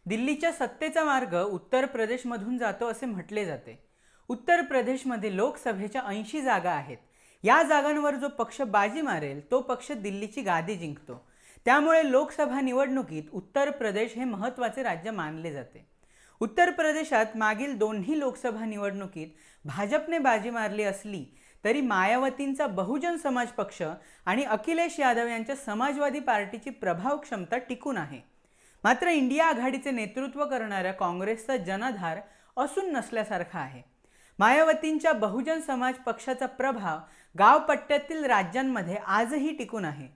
दिल्लीच्या सत्तेचा मार्ग उत्तर प्रदेशमधून जातो असे म्हटले जाते। उत्तर प्रदेशमध्ये लोकसभेच्या 80 जागा आहेत। या जागांवर जो पक्ष बाजी मारेल तो पक्ष दिल्लीची गादी जिंकतो। त्यामुळे लोकसभा निवडणुकीत उत्तर प्रदेश हे महत्त्वाचे राज्य मानले जाते। उत्तर प्रदेशात मागील दोन्ही लोकसभा निवडणुकीत भाजपने बाजी मारली असली तरी मायावतींचा बहुजन समाज पक्ष आणि अखिलेश यादव यांच्या समाजवादी पार्टीची प्रभाव क्षमता टिकून आहे। मात्र इंडिया आघाडीचे नेतृत्व करणाऱ्या काँग्रेसचा जनाधार असून नसल्यासारखा आहे। मायावतींच्या बहुजन समाज पक्षाचा प्रभाव गावपट्ट्यातील राज्यांमध्ये आजही टिकून आहे।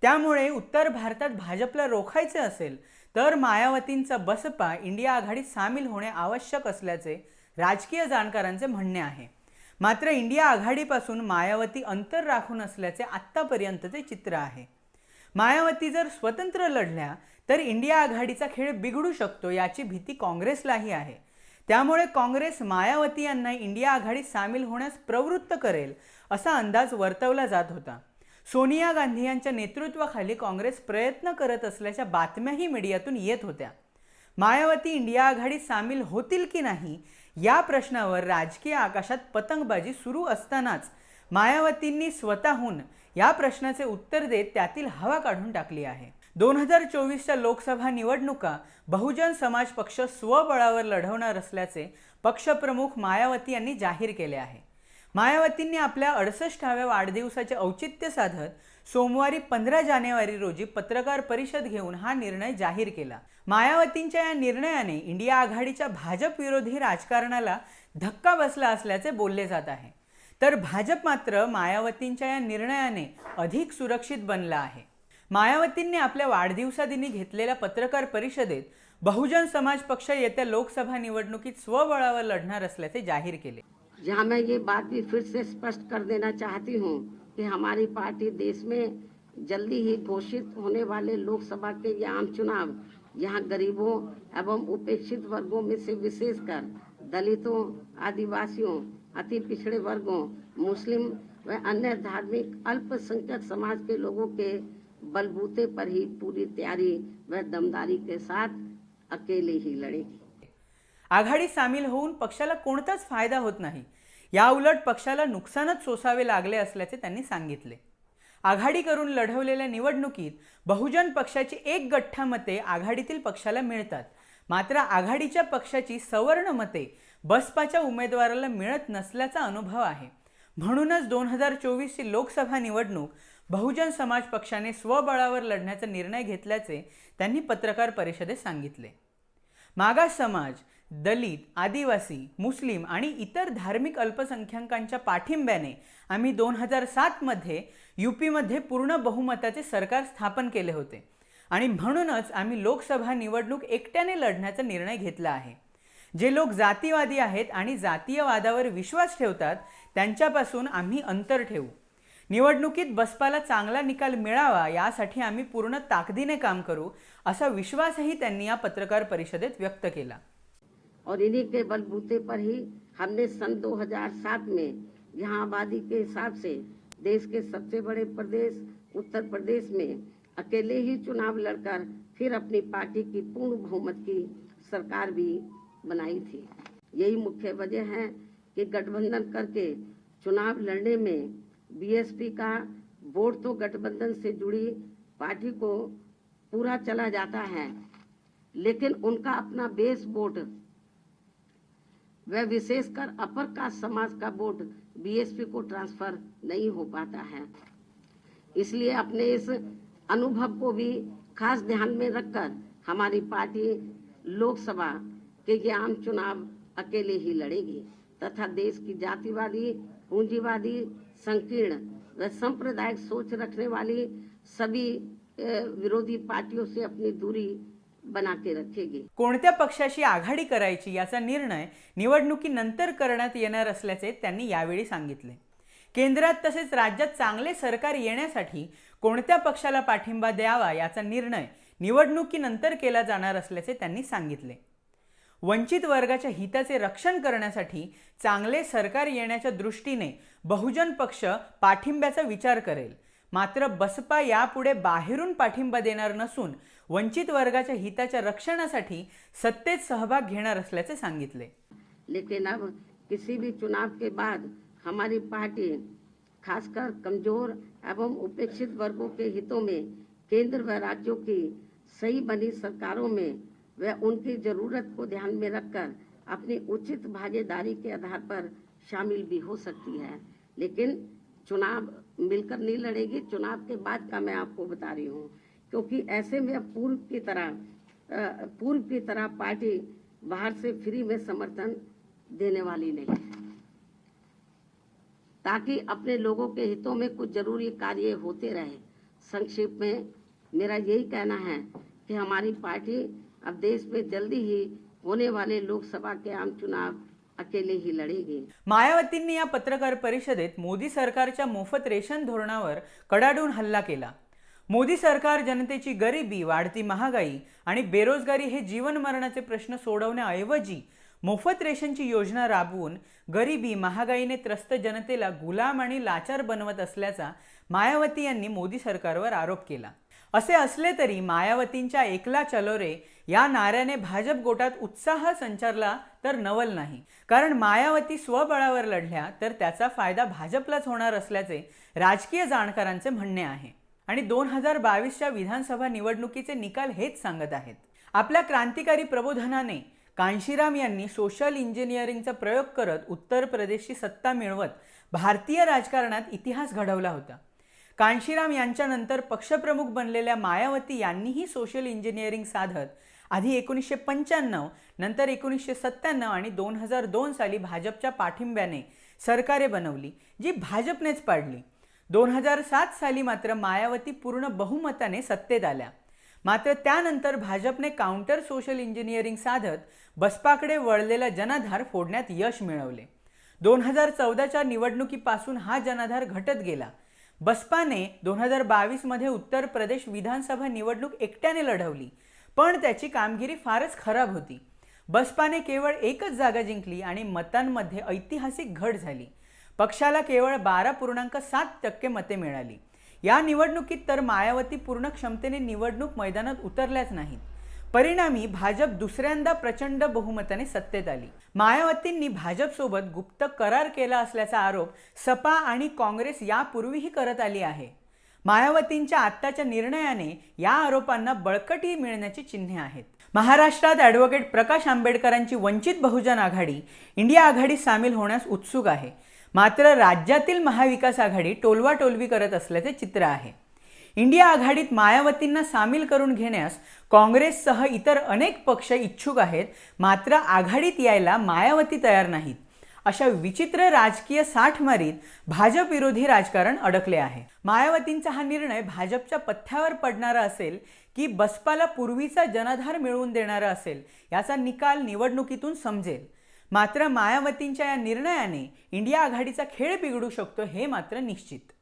त्यामुळे उत्तर भारतात भाजपला रोखायचे असेल तर मायावतींचा बसपा इंडिया आघाडीत सामील होणे आवश्यक असल्याचे राजकीय जाणकारांचे म्हणणे आहे। मात्र इंडिया आघाडीपासून मायावती अंतर राखून असल्याचे आत्तापर्यंतचे चित्र आहे। मायावती जर स्वतंत्र लढल्या तर इंडिया आघाडीचा खेळ बिघडू शकतो याची भीती काँग्रेसलाही आहे। त्यामुळे काँग्रेस मायावती यांना इंडिया आघाडीत सामील होण्यास प्रवृत्त करेल असा अंदाज वर्तवला जात होता। सोनिया गांधी यांच्या नेतृत्वाखाली काँग्रेस प्रयत्न करत असल्याच्या बातम्याही मीडियातून येत होत्या। मायावती इंडिया आघाडीत सामील होतील की नाही या प्रश्नावर राजकीय आकाशात पतंगबाजी सुरू असतानाच मायावतींनी स्वतःहून या प्रश्नाचे उत्तर देत त्यातील हवा काढून टाकली आहे। 2024च्या लोकसभा निवडणुका बहुजन समाज पक्ष स्वबळावर लढवणार असल्याचे पक्षप्रमुख मायावती यांनी जाहीर केले आहे। मायावतींनी आपल्या 68व्या वाढदिवसाचे औचित्य साधत सोमवारी 15 जानेवारी रोजी पत्रकार परिषद घेऊन हा निर्णय जाहीर केला। मायावतींच्या या निर्णयाने इंडिया आघाडीच्या भाजप विरोधी राजकारणाला धक्का बसला असल्याचे बोलले जात आहे। तर भाजप मात्र मायावतींच्या या निर्णयाने अधिक सुरक्षित बनला आहे। मायावतींनी आपल्या वाढदिवसादिनी घेतलेल्या पत्रकार परिषदेत बहुजन समाज पक्ष येत्या लोकसभा निवडणुकीत स्वबळावर लढणार असल्याचे जाहीर केले। जहां मैं ये बात भी फिर से स्पष्ट कर देना चाहती हूं कि हमारी पार्टी देश में जल्दी ही घोषित होने वाले लोकसभा के ये आम चुनाव यहां गरीबों एवं उपेक्षित वर्गों में से विशेषकर दलितों, आदिवासियों, अति पिछड़े वर्गों, मुस्लिम व अन्य धार्मिक अल्पसंख्यक समाज के लोगों के बलबूते पर ही पूरी तैयारी व दमदारी के साथ अकेले ही लड़ेगी। आघाडीत सामील होऊन पक्षाला कोणताच फायदा होत नाही, या उलट पक्षाला नुकसानच सोसावे लागले असल्याचे त्यांनी सांगितले। आघाडी करून लढवलेल्या निवडणुकीत बहुजन पक्षाची एक गठ्ठा मते आघाडीतील पक्षाला मिळतात। मात्र आघाडीच्या पक्षाची सवर्ण मते बसपाच्या उमेदवाराला मिळत नसल्याचा अनुभव आहे। म्हणूनच 2024ची लोकसभा निवडणूक बहुजन समाज पक्षाने स्वबळावर लढण्याचा निर्णय घेतल्याचे त्यांनी पत्रकार परिषदेत सांगितले। मागास समाज, दलित, आदिवासी, मुस्लिम आणि इतर धार्मिक अल्पसंख्याकांच्या पाठिंब्याने आम्ही 2007 मध्ये यूपीमध्ये पूर्ण बहुमताचे सरकार स्थापन केले होते आणि म्हणूनच आम्ही लोकसभा निवडणूक एकट्याने लढण्याचा निर्णय घेतला आहे। जे लोक जातीवादी आहेत आणि जातीयवादावर विश्वास ठेवतात त्यांच्यापासून आम्ही अंतर ठेवू। निवडणुकीत बसपाला चांगला निकाल मिळावा यासाठी आम्ही पूर्ण ताकदीने काम करू असा विश्वासही त्यांनी या पत्रकार परिषदेत व्यक्त केला। और इन्हीं के बलबूते पर ही हमने सन 2007 में यहाँ आबादी के हिसाब से देश के सबसे बड़े प्रदेश उत्तर प्रदेश में अकेले ही चुनाव लड़कर फिर अपनी पार्टी की पूर्ण बहुमत की सरकार भी बनाई थी। यही मुख्य वजह है कि गठबंधन करके चुनाव लड़ने में बीएसपी का वोट तो गठबंधन से जुड़ी पार्टी को पूरा चला जाता है, लेकिन उनका अपना बेस वोट वह विशेषकर अपर कास्ट समाज का वोट बीएसपी को ट्रांसफर नहीं हो पाता है। इसलिए अपने इस अनुभव को भी खास ध्यान में रखकर हमारी पार्टी लोकसभा के ये आम चुनाव अकेले ही लड़ेगी तथा देश की जातिवादी, पूंजीवादी, संकीर्ण व सांप्रदायिक सोच रखने वाली सभी विरोधी पार्टियों से अपनी दूरी बना के रखेगी। कोणत्या पक्षाशी आघाडी करायची याचा निर्णय निवडणुकीनंतर करण्यात येणार असल्याचे त्यांनी यावेळी सांगितले। केंद्रात तसेच राज्यात चांगले सरकार येण्यासाठी कोणत्या पक्षाला पाठिंबा द्यावा याचा निर्णय निवडणुकीनंतर केला जाणार असल्याचे त्यांनी सांगितले। वंचित वर्गाच्या हिताचे रक्षण करण्यासाठी चांगले सरकार येण्याच्या दृष्टीने बहुजन पक्ष पाठिंब्याचा विचार करेल। मात्र बसपा यापुढे बाहेरून पाठिंबा देणार नसून वंचित वर्गाच्या हिताच्या रक्षणासाठी सत्तेत सहभाग घेणार असल्याचे सांगितले। लेकिन अब किसी भी चुनाव के बाद हमारी पार्टी खासकर कमजोर एवं उपेक्षित वर्गों के हितों में केंद्र व राज्यों की सही बनी सरकारों में व उनकी जरूरत को ध्यान में रखकर अपनी उचित भागीदारी के आधार पर शामिल भी हो सकती है। लेकिन चुनाव मिलकर नहीं लड़ेगी, चुनाव के बाद का मैं आपको बता रही हूँ, क्योंकि ऐसे में पूर्व की तरह पार्टी बाहर से फ्री में समर्थन देने वाली नहीं है। ताकि अपने लोगों के हितों में कुछ जरूरी कार्य होते रहे। संक्षेप में मेरा यही कहना है कि हमारी पार्टी अब देश में जल्दी ही होने वाले लोकसभा के आम चुनाव अकेले ही लढेगी। मायावतींनी या पत्रकार परिषदेत मोदी सरकारच्या मोफत रेशन धोरणावर कडाडून हल्ला केला। मोदी सरकार जनतेची गरिबी, वाढती महागाई आणि बेरोजगारी हे जीवन मरणाचे प्रश्न सोडवण्याऐवजी मोफत रेशनची योजना राबवून गरिबी, महागाईने त्रस्त जनतेला गुलाम आणि लाचार बनवत असल्याचा मायावती यांनी मोदी सरकारवर आरोप केला। असे असले तरी मायावतींच्या एकला चलो रे या नाऱ्याने भाजप गोटात उत्साह संचारला तर नवल नाही, कारण मायावती स्वबळावर लढल्या तर त्याचा फायदा भाजपलाच होणार असल्याचे राजकीय जाणकारांचे म्हणणे आहे आणि 2022च्या विधानसभा निवडणुकीचे निकाल हेच सांगत आहेत। आपल्या क्रांतिकारी प्रबोधनाने कांशीराम यांनी सोशल इंजिनिअरिंगचा प्रयोग करत उत्तर प्रदेशची सत्ता मिळवत भारतीय राजकारणात इतिहास घडवला होता। कांशीराम यांच्यानंतर पक्षप्रमुख बनलेल्या मायावती यांनीही सोशल इंजिनिअरिंग साधत आधी 1995, नंतर 1997 आणि 2002 साली भाजपच्या पाठिंब्याने सरकारे बनवली, जी भाजपनेच पाडली। 2007 साली मात्र मायावती पूर्ण बहुमताने सत्तेत आल्या। मात्र त्यानंतर भाजपने काउंटर सोशल इंजिनिअरिंग साधत बसपाकडे वळलेला जनाधार फोडण्यात यश मिळवले। 2014च्या निवडणुकीपासून हा जनाधार घटत गेला। बसपाने 2022 मध्ये उत्तर प्रदेश विधानसभा निवडणूक एकट्याने लढवली, पण त्याची कामगिरी फारच खराब होती। बसपाने केवळ एकच जागा जिंकली आणि मतांमध्ये ऐतिहासिक घट झाली। पक्षाला केवळ 12.7% मते मिळाली। या निवडणुकीत तर मायावती पूर्ण क्षमतेने निवडणूक मैदानात उतरल्याच नाहीत। परिणामी भाजप दुसऱ्यांदा प्रचंड बहुमताने सत्तेत आली। मायावतींनी भाजपसोबत गुप्त करार केला असल्याचा आरोप सपा आणि काँग्रेस यापूर्वीही करत आली आहे। मायावतींच्या आत्ताच्या निर्णयाने या आरोपांना बळकटी मिळण्याची चिन्हे आहेत। महाराष्ट्रात ॲडव्होकेट प्रकाश आंबेडकरांची वंचित बहुजन आघाडी इंडिया आघाडीत सामील होण्यास उत्सुक आहे। मात्र राज्यातील महाविकास आघाडी टोलवाटोलवी करत असल्याचे चित्र आहे। इंडिया आघाडीत मायावतींना सामील करून घेण्यास काँग्रेससह इतर अनेक पक्ष इच्छुक आहेत, मात्र आघाडीत यायला मायावती तयार नाहीत। अशा विचित्र राजकीय साठमारीत भाजप विरोधी राजकारण अडकले आहे। मायावतींचा हा निर्णय भाजपच्या पथ्यावर पडणारा असेल की बसपाला पूर्वीचा जनाधार मिळवून देणारा असेल, याचा निकाल निवडणुकीतून समजेल। मात्र मायावतींच्या या निर्णयाने इंडिया आघाडीचा खेळ बिघडू शकतो हे मात्र निश्चित।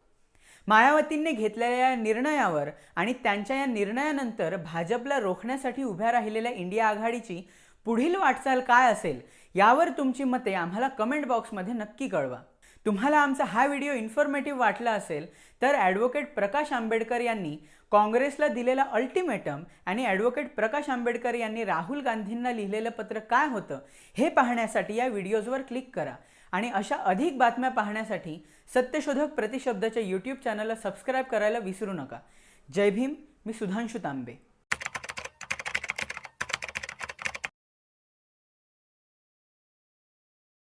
मायावतींनी घेतलेल्या या निर्णयावर आणि त्यांच्या या निर्णयानंतर भाजपला रोखण्यासाठी उभ्या राहिलेल्या इंडिया आघाडीची पुढील वाटचाल काय असेल यावर तुमची मते आम्हाला कमेंट बॉक्समध्ये नक्की कळवा। तुम्हाला आमचा हा व्हिडिओ इन्फॉर्मेटिव्ह वाटला असेल तर ॲडव्होकेट प्रकाश आंबेडकर यांनी काँग्रेसला दिलेला अल्टिमेटम आणि ॲडव्होकेट प्रकाश आंबेडकर यांनी राहुल गांधींना लिहिलेलं पत्र काय होतं हे पाहण्यासाठी या व्हिडिओजवर क्लिक करा आणि अशा अधिक बातम्या पाहण्यासाठी सत्यशोधक प्रतिशब्दाच्या YouTube चॅनलला सबस्क्राइब करायला विसरू नका। जय भीम, मी सुधांशु तांबे।